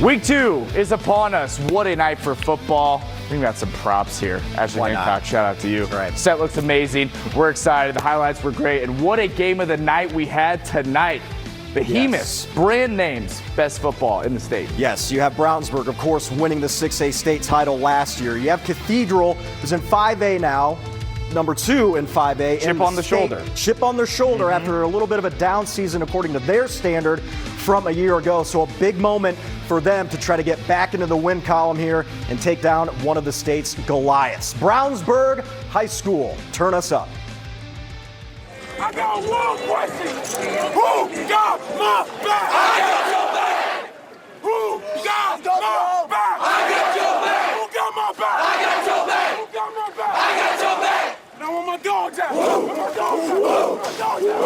Week 2 is upon us. What a night for football. We got some props here. Ashley Hancock, shout out to you. Right. Set looks amazing. We're excited. The highlights were great. And what a game of the night we had tonight. Behemoths, brand names, best football in the state. Yes, you have Brownsburg, of course, winning the 6A state title last year. You have Cathedral, who's in 5A now, number 2 in 5A. Chip on the shoulder. Chip on their shoulder after a little bit of a down season according to their standard from a year ago. So a big moment for them to try to get back into the win column here and take down one of the state's Goliaths. Brownsburg High School, turn us up. I got one question. Who got my back? I got your back. Who got my back? I got your back. Who got my back? I got your back. Who got my back? I got your back. Now where my dogs at? Where my dogs at? Where my dogs at?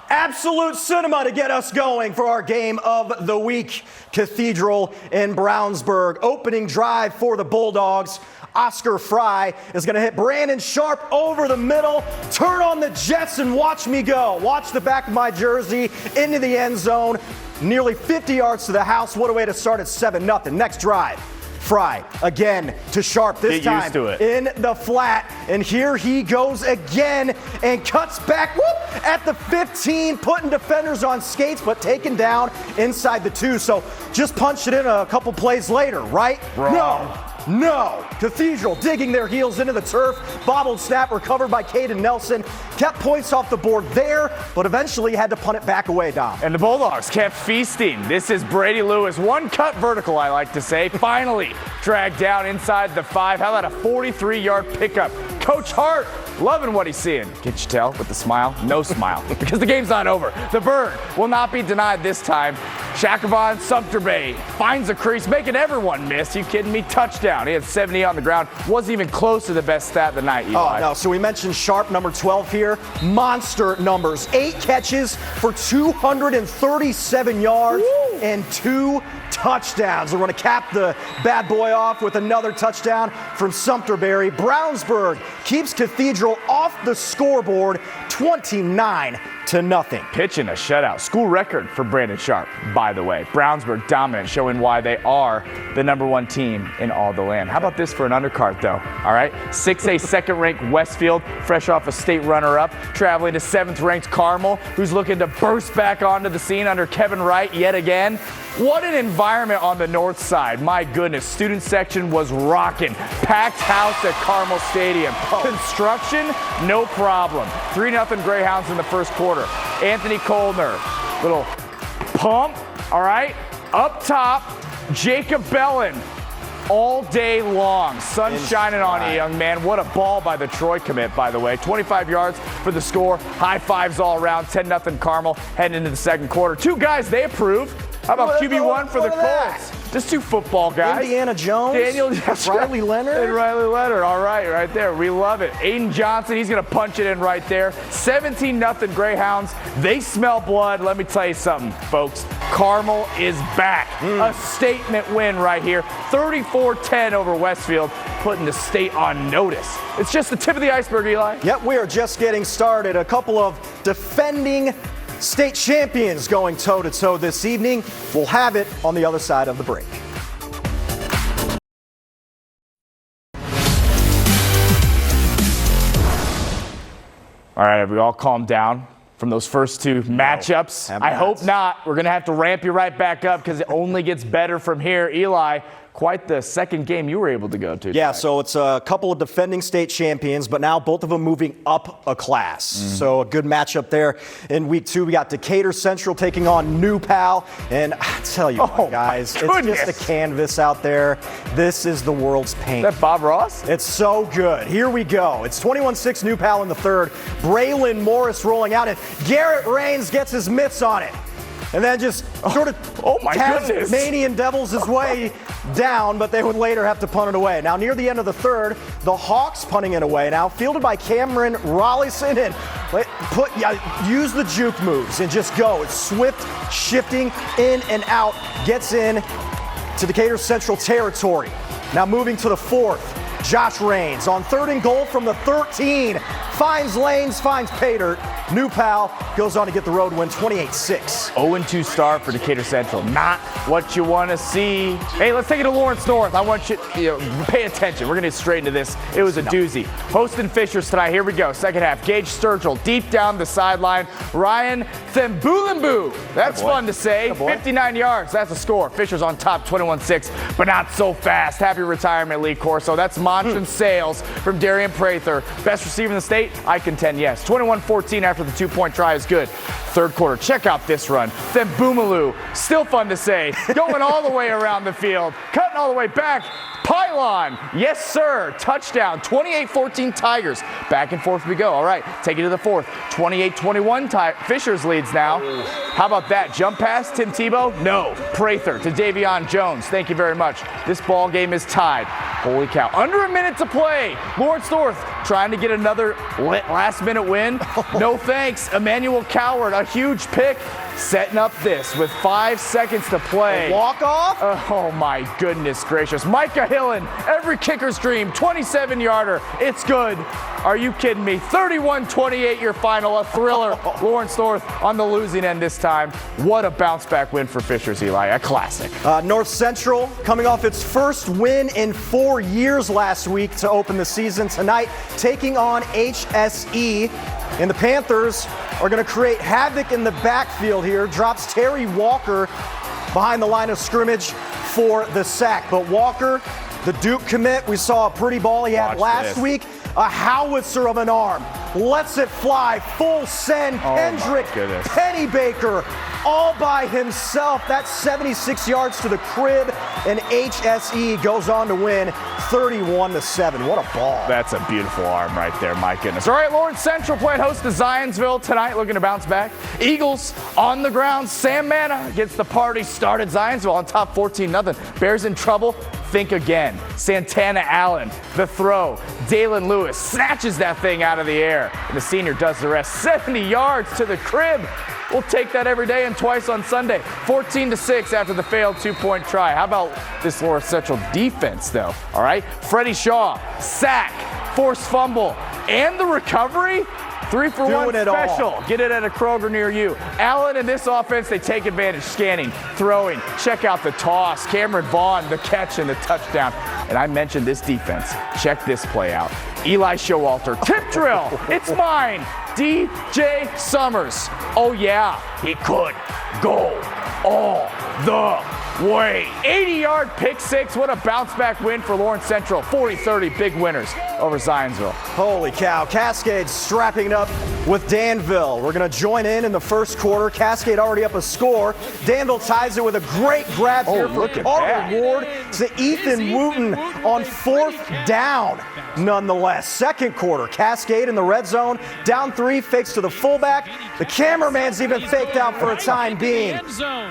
Absolute cinema to get us going for our game of the week. Cathedral in Brownsburg. Opening drive for the Bulldogs. Oscar Fry is going to hit Brandon Sharp over the middle. Turn on the Jets and watch me go. Watch the back of my jersey into the end zone. Nearly 50 yards to the house. What a way to start at 7-0. Next drive. Fry again to Sharp, this time in the flat, and here he goes again and cuts back at the 15, putting defenders on skates but taken down inside the 2. So just punched it in a couple plays later, right? Wrong. No. Cathedral digging their heels into the turf. Bobbled snap recovered by Caden Nelson. Kept points off the board there, but eventually had to punt it back away, Dom. And the Bulldogs kept feasting. This is Brady Lewis. One cut vertical, I like to say. Finally dragged down inside the 5. How about a 43-yard pickup? Coach Hart loving what he's seeing. Can't you tell with the smile? No smile, because the game's not over. The bird will not be denied this time. Shacovon Sumter Bay finds a crease, making everyone miss. You kidding me? Touchdown. He had 70 on the ground. Wasn't even close to the best stat of the night, Eli. Oh, no. So we mentioned Sharp, number 12 here. Monster numbers. 8 catches for 237 yards and 2 touchdowns. We're going to cap the bad boy off with another touchdown from Sumterberry. Brownsburg keeps Cathedral off the scoreboard 29-0. Pitching a shutout. School record for Brandon Sharp, by the way. Brownsburg dominant, showing why they are the number 1 team in all the land. How about this for an undercard, though? All right. 6A second-ranked Westfield, fresh off a state runner-up, traveling to 7th-ranked Carmel, who's looking to burst back onto the scene under Kevin Wright yet again. What an environment on the north side. My goodness, student section was rocking. Packed house at Carmel Stadium. Construction, no problem. 3-0 Greyhounds in the first quarter. Anthony Koldner, little pump, all right? Up top, Jacob Bellin. All day long. Sun shining on you, young man. What a ball by the Troy commit, by the way. 25 yards for the score. High fives all around. 10-0 Carmel heading into the second quarter. 2 guys they approve. How about QB1 for the Colts? Just 2 football guys. Indiana Jones, Riley Leonard. And Riley Leonard, all right there. We love it. Aiden Johnson, he's going to punch it in right there. 17-0 Greyhounds. They smell blood. Let me tell you something, folks. Carmel is back. A statement win right here. 34-10 over Westfield, putting the state on notice. It's just the tip of the iceberg, Eli. Yep, we are just getting started. A couple of defending state champions going toe-to-toe this evening. We'll have it on the other side of the break. All right, have we all calmed down from those first 2 matchups? I hope not. We're going to have to ramp you right back up because it only gets better from here. Eli, quite the second game you were able to go to. Yeah, so it's a couple of defending state champions, but now both of them moving up a class. So a good matchup there in week 2. We got Decatur Central taking on New Pal. And I tell you what, guys, it's just a canvas out there. This is the world's paint. Is that Bob Ross? It's so good. Here we go. It's 21-6 New Pal in the third. Braylon Morris rolling out, and Garrett Rains gets his mitts on it. And then just sort of Tasmanian devils his way down, but they would later have to punt it away. Now, near the end of the third, the Hawks punting it away now, fielded by Cameron Rollison, and use the juke moves and just go. It's swift shifting in and out, gets in to Decatur Central territory. Now moving to the fourth. Josh Raines on 3rd and goal from the 13. Finds lanes, finds pay dirt. New pal goes on to get the road win 28-6. 0-2 start for Decatur Central. Not what you want to see. Hey, let's take it to Lawrence North. I want you to pay attention. We're going to get straight into this. It was a doozy. Hosting Fishers tonight. Here we go. Second half. Gage Sturgill deep down the sideline. Ryan Thembulimbu. That's fun to say. 59 yards. That's a score. Fishers on top 21-6, but not so fast. Happy retirement, Lee Corso. That's Montrand Sales from Darian Prather. Best receiver in the state? I contend yes. 21-14 after the 2-point try is good. Third quarter, check out this run. Then Boomaloo, still fun to say, going all the way around the field, cutting all the way back. Pylon, yes sir, touchdown, 28-14 Tigers. Back and forth we go. All right, take it to the fourth. 28-21 Fishers leads now. How about that? Jump pass, Tim Tebow? No. Prather to Davion Jones. Thank you very much. This ball game is tied. Holy cow. Under a minute to play. Lawrence North trying to get another last-minute win. No thanks. Emmanuel Coward, a huge pick. Setting up this with 5 seconds to play. Walk-off? Oh, my goodness gracious. Micah Hillen, every kicker's dream, 27-yarder. It's good. Are you kidding me? 31-28 your final, a thriller. Lawrence North on the losing end this time. What a bounce-back win for Fishers, Eli. A classic. North Central coming off its first win in 4 years last week to open the season. Tonight, taking on HSE. And the Panthers are going to create havoc in the backfield here. Drops Terry Walker behind the line of scrimmage for the sack. But Walker, the Duke commit, we saw a pretty ball he had last week. A howitzer of an arm. Lets it fly. Full send. Kendrick Pennybaker all by himself. That's 76 yards to the crib. And HSE goes on to win 31-7. What a ball. That's a beautiful arm right there, my goodness. All right, Lawrence Central playing host to Zionsville tonight, looking to bounce back. Eagles on the ground. Sam Manna gets the party started. Zionsville on top 14-0. Bears in trouble. Think again. Santana Allen, the throw. Dalen Lewis snatches that thing out of the air. And the senior does the rest. 70 yards to the crib. We'll take that every day and twice on Sunday. 14-6 after the failed 2-point try. How about this Lawrence Central defense, though? All right. Freddie Shaw, sack, forced fumble, and the recovery. 3-for-1 special. Get it at a Kroger near you. Allen in this offense, they take advantage. Scanning, throwing. Check out the toss. Cameron Vaughn, the catch and the touchdown. And I mentioned this defense. Check this play out. Eli Showalter, tip drill. It's mine. DJ Summers. Oh, yeah, he could go all the way. 80-yard pick six. What a bounce-back win for Lawrence Central. 40-30, big winners over Zionsville. Holy cow. Cascade strapping it up with Danville. We're going to join in the first quarter. Cascade already up a score. Danville ties it with a great grab here for Carter Ward to Ethan Wooten on 4th down. Nonetheless, second quarter, Cascade in the red zone. Down 3, fakes to the fullback. The cameraman's even faked out for a time being.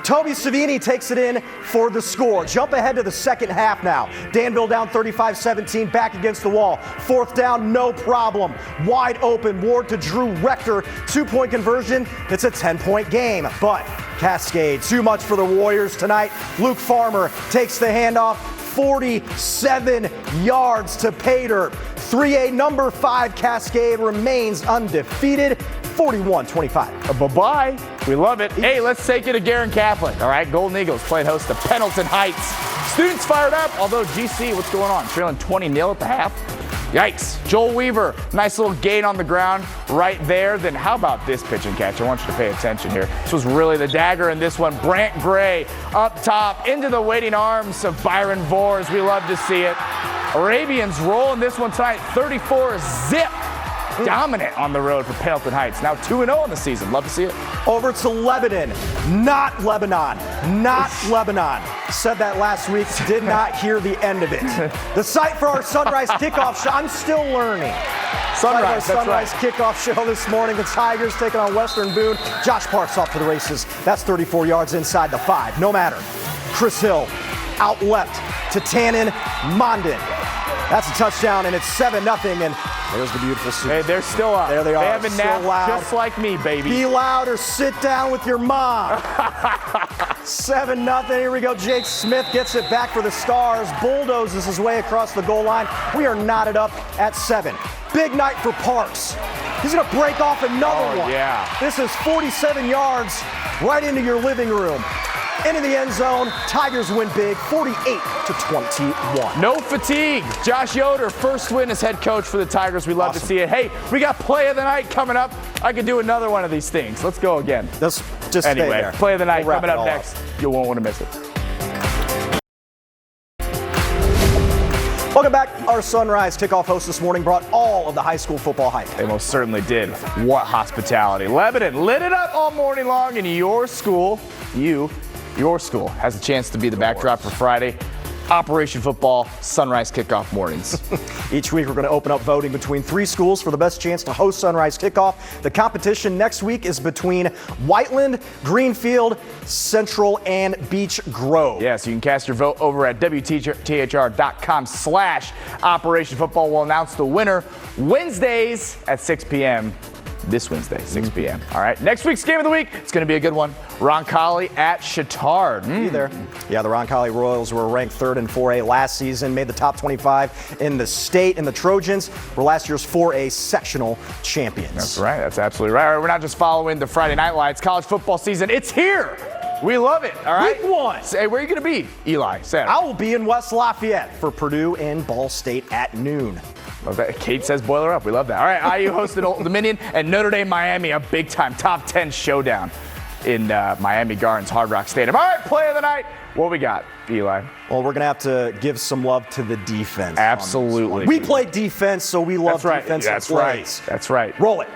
Toby Savini takes it in for the score. Jump ahead to the second half now. Danville down 35-17, back against the wall. 4th down, no problem. Wide open, Ward to Drew Rector. 2-point conversion. It's a 10-point game. But Cascade, too much for the Warriors tonight. Luke Farmer takes the handoff. 47 yards to Pater. 3A number 5 Cascade remains undefeated. 41-25. Bye-bye. We love it. Hey, let's take it to Guerin Catholic. All right, Golden Eagles playing host to Pendleton Heights. Students fired up, although GC, what's going on? Trailing 20-0 at the half. Yikes. Joel Weaver, nice little gain on the ground right there. Then how about this pitch and catch? I want you to pay attention here. This was really the dagger in this one. Brant Gray up top into the waiting arms of Byron Vores. We love to see it. Arabians rolling this one tonight. 34-zip. Dominant on the road for Pendleton Heights. Now 2-0 in the season. Love to see it. Over to Lebanon. Not Lebanon. Not Lebanon. Said that last week. Did not hear the end of it. The site for our Sunrise kickoff show. I'm still learning. Sunrise kickoff show this morning. The Tigers taking on Western Boone. Josh Parks off to the races. That's 34 yards inside the 5. No matter. Chris Hill out left to Tannen Mondin. That's a touchdown, and it's 7-0, and there's the beautiful suit. Hey, they're still up. There they are. They haven't napped just like me, baby. Be loud or sit down with your mom. 7-0. Here we go. Jake Smith gets it back for the Stars. Bulldozes his way across the goal line. We are knotted up at 7. Big night for Parks. He's going to break off another one. Yeah. This is 47 yards right into your living room. Into the end zone. Tigers win big, 48-21. No fatigue. Josh Yoder, first win as head coach for the Tigers. We love to see it. Hey, we got play of the night coming up. I could do another one of these things. Let's go again. Just stay Anyway, there. play of the night We'll coming up next. You won't want to miss it. Welcome back. Our Sunrise kickoff host this morning brought all of the high school football hype. They most certainly did. What hospitality. Lebanon lit it up all morning long, and your school, your school has a chance to be the backdrop for Friday Operation Football Sunrise Kickoff mornings. Each week we're going to open up voting between 3 schools for the best chance to host Sunrise Kickoff. The competition next week is between Whiteland, Greenfield, Central, and Beech Grove. Yeah, so you can cast your vote over at WTHR.com/Operation Football. We'll announce the winner Wednesdays at 6 p.m. This Wednesday, 6 p.m. All right, next week's game of the week, it's going to be a good one. Roncalli at Chittard. Be there. Yeah, the Roncalli Royals were ranked 3rd in 4A last season, made the top 25 in the state, and the Trojans were last year's 4A sectional champions. That's right. That's absolutely right. All right, we're not just following the Friday Night Lights. College football season, it's here. We love it. All right. Week 1. Say, where are you going to be, Eli? Saturday. I will be in West Lafayette for Purdue and Ball State at noon. Love that. Kate says boiler up. We love that. All right, IU hosted Old Dominion and Notre Dame Miami, a big-time top 10 showdown in Miami Gardens Hard Rock Stadium. All right, play of the night. What we got, Eli? Well, we're going to have to give some love to the defense. Absolutely. We play defense, so we love defensive That's plays. right. That's right. Roll it.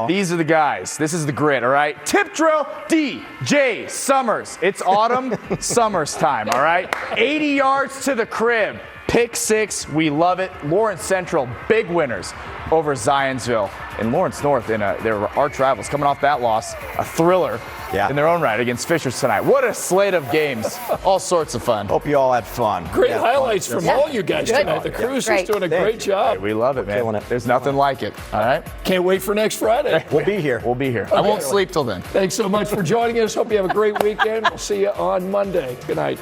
These are the guys. This is the grit, all right? Tip drill, DJ Summers. It's autumn, summer's time, all right? 80 yards to the crib. Pick 6, we love it. Lawrence Central, big winners over Zionsville. And Lawrence North, their arch rivals, coming off that loss, a thriller in their own right against Fishers tonight. What a slate of games. All sorts of fun. Hope you all had fun. Great highlights from all you guys tonight. The crew's just doing a great job. Hey, we love it, man. Killing it. There's nothing like it, all right? Can't wait for next Friday. We'll be here. We'll be here. I won't sleep till then. Thanks so much for joining us. Hope you have a great weekend. We'll see you on Monday. Good night.